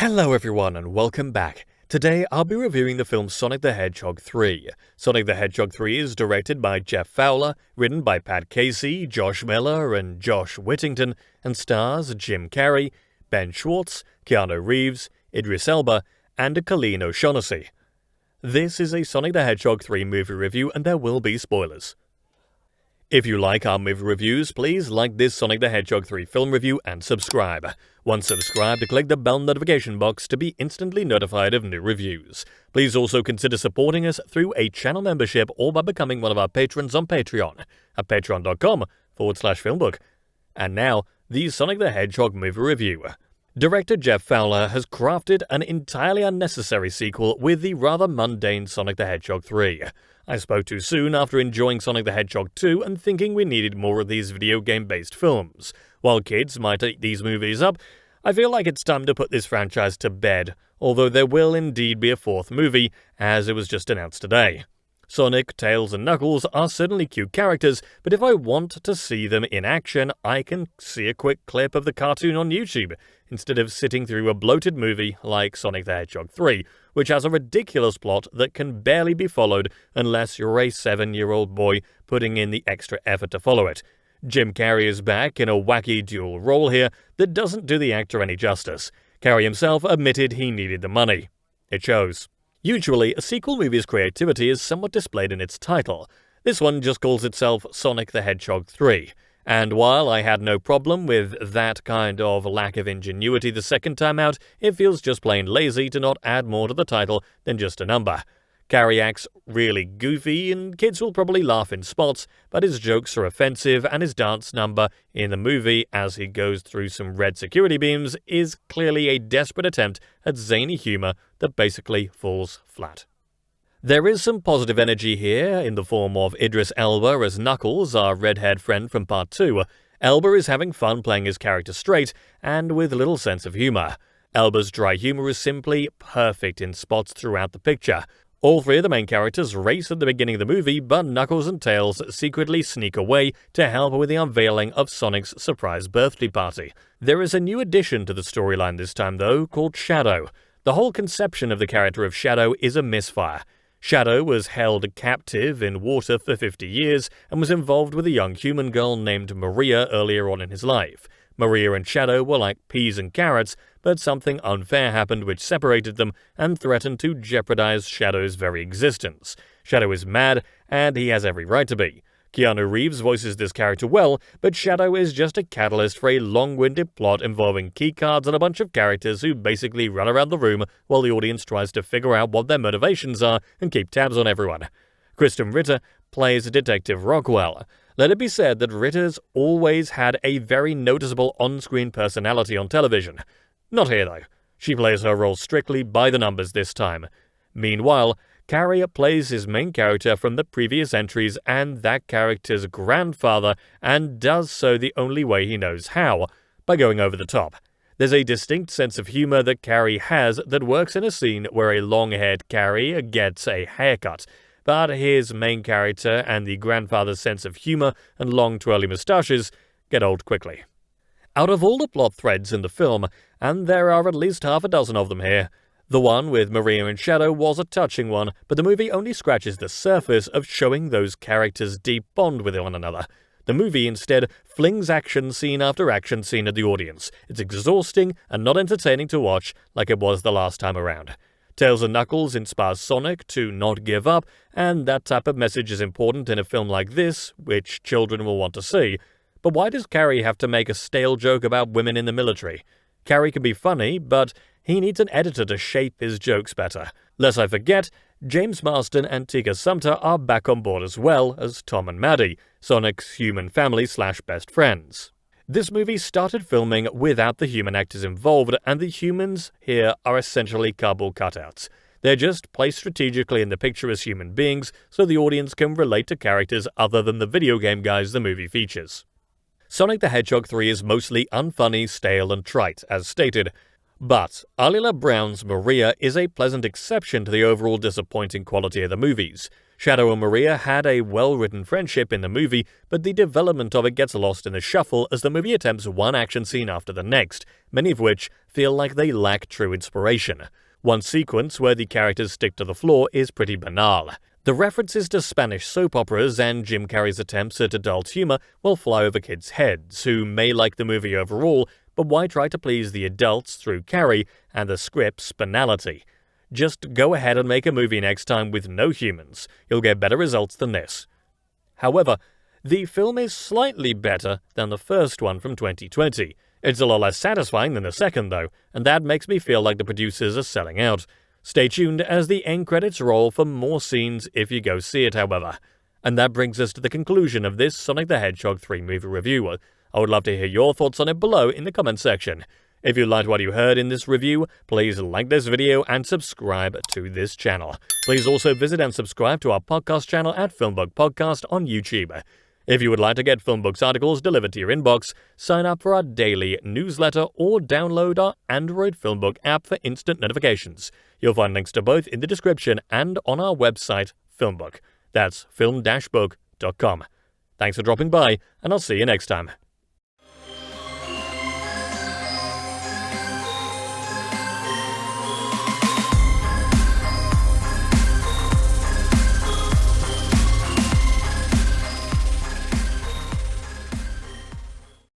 Hello everyone and welcome back. Today I'll be reviewing the film Sonic the Hedgehog 3. Sonic the Hedgehog 3 is directed by Jeff Fowler, written by Pat Casey, Josh Miller, and Josh Whittington, and stars Jim Carrey, Ben Schwartz, Keanu Reeves, Idris Elba, and Colleen O'Shaughnessy. This is a Sonic the Hedgehog 3 movie review and there will be spoilers. If you like our movie reviews, please like this Sonic the Hedgehog 3 film review and subscribe. Once subscribed, click the bell notification box to be instantly notified of new reviews. Please also consider supporting us through a channel membership or by becoming one of our patrons on Patreon at patreon.com/FilmBook. And now, the Sonic the Hedgehog movie review. Director Jeff Fowler has crafted an entirely unnecessary sequel with the rather mundane Sonic the Hedgehog 3. I spoke too soon after enjoying Sonic the Hedgehog 2 and thinking we needed more of these video game-based films. While kids might eat these movies up, I feel like it's time to put this franchise to bed, although there will indeed be a fourth movie, as it was just announced today. Sonic, Tails, and Knuckles are certainly cute characters, but if I want to see them in action, I can see a quick clip of the cartoon on YouTube, instead of sitting through a bloated movie like Sonic the Hedgehog 3, which has a ridiculous plot that can barely be followed unless you're a 7-year-old boy putting in the extra effort to follow it. Jim Carrey is back in a wacky dual role here that doesn't do the actor any justice. Carrey himself admitted he needed the money. It shows. Usually, a sequel movie's creativity is somewhat displayed in its title. This one just calls itself Sonic the Hedgehog 3. And while I had no problem with that kind of lack of ingenuity the second time out, it feels just plain lazy to not add more to the title than just a number. Carrey acts really goofy, and kids will probably laugh in spots, but his jokes are offensive, and his dance number in the movie as he goes through some red security beams is clearly a desperate attempt at zany humor that basically falls flat. There is some positive energy here in the form of Idris Elba as Knuckles, our redhead friend from Part 2. Elba is having fun playing his character straight and with little sense of humor. Elba's dry humor is simply perfect in spots throughout the picture. All three of the main characters race at the beginning of the movie, but Knuckles and Tails secretly sneak away to help with the unveiling of Sonic's surprise birthday party. There is a new addition to the storyline this time though, called Shadow. The whole conception of the character of Shadow is a misfire. Shadow was held captive in water for 50 years and was involved with a young human girl named Maria earlier on in his life. Maria and Shadow were like peas and carrots, but something unfair happened which separated them and threatened to jeopardize Shadow's very existence. Shadow is mad, and he has every right to be. Keanu Reeves voices this character well, but Shadow is just a catalyst for a long-winded plot involving keycards and a bunch of characters who basically run around the room while the audience tries to figure out what their motivations are and keep tabs on everyone. Kristen Ritter plays Detective Rockwell. Let it be said that Ritter's always had a very noticeable on-screen personality on television. Not here though. She plays her role strictly by the numbers this time. Meanwhile, Carrey plays his main character from the previous entries and that character's grandfather, and does so the only way he knows how, by going over the top. There's a distinct sense of humor that Carrey has that works in a scene where a long-haired Carrey gets a haircut, but his main character and the grandfather's sense of humor and long twirly moustaches get old quickly. Out of all the plot threads in the film, and there are at least half a dozen of them here, the one with Maria and Shadow was a touching one, but the movie only scratches the surface of showing those characters' deep bond with one another. The movie instead flings action scene after action scene at the audience. It's exhausting and not entertaining to watch like it was the last time around. Tails and Knuckles inspires Sonic to not give up, and that type of message is important in a film like this, which children will want to see. But why does Carrey have to make a stale joke about women in the military? Carrey can be funny, but he needs an editor to shape his jokes better. Lest I forget, James Marsden and Tika Sumpter are back on board as well as Tom and Maddie, Sonic's human family/best friends. This movie started filming without the human actors involved, and the humans here are essentially cardboard cutouts. They're just placed strategically in the picture as human beings so the audience can relate to characters other than the video game guys the movie features. Sonic the Hedgehog 3 is mostly unfunny, stale, and trite, as stated, but Alila Brown's Maria is a pleasant exception to the overall disappointing quality of the movies. Shadow and Maria had a well-written friendship in the movie, but the development of it gets lost in the shuffle as the movie attempts one action scene after the next, many of which feel like they lack true inspiration. One sequence where the characters stick to the floor is pretty banal. The references to Spanish soap operas and Jim Carrey's attempts at adult humor will fly over kids' heads, who may like the movie overall, but why try to please the adults through Carrey and the script's banality? Just go ahead and make a movie next time with no humans. You'll get better results than this. However, the film is slightly better than the first one from 2020. It's a lot less satisfying than the second, though, and that makes me feel like the producers are selling out. Stay tuned as the end credits roll for more scenes if you go see it, however. And that brings us to the conclusion of this Sonic the Hedgehog 3 movie review. I would love to hear your thoughts on it below in the comment section. If you liked what you heard in this review, please like this video and subscribe to this channel. Please also visit and subscribe to our podcast channel at FilmBook Podcast on YouTube. If you would like to get FilmBook's articles delivered to your inbox, sign up for our daily newsletter or download our Android FilmBook app for instant notifications. You'll find links to both in the description and on our website, FilmBook. That's film-book.com. Thanks for dropping by, and I'll see you next time.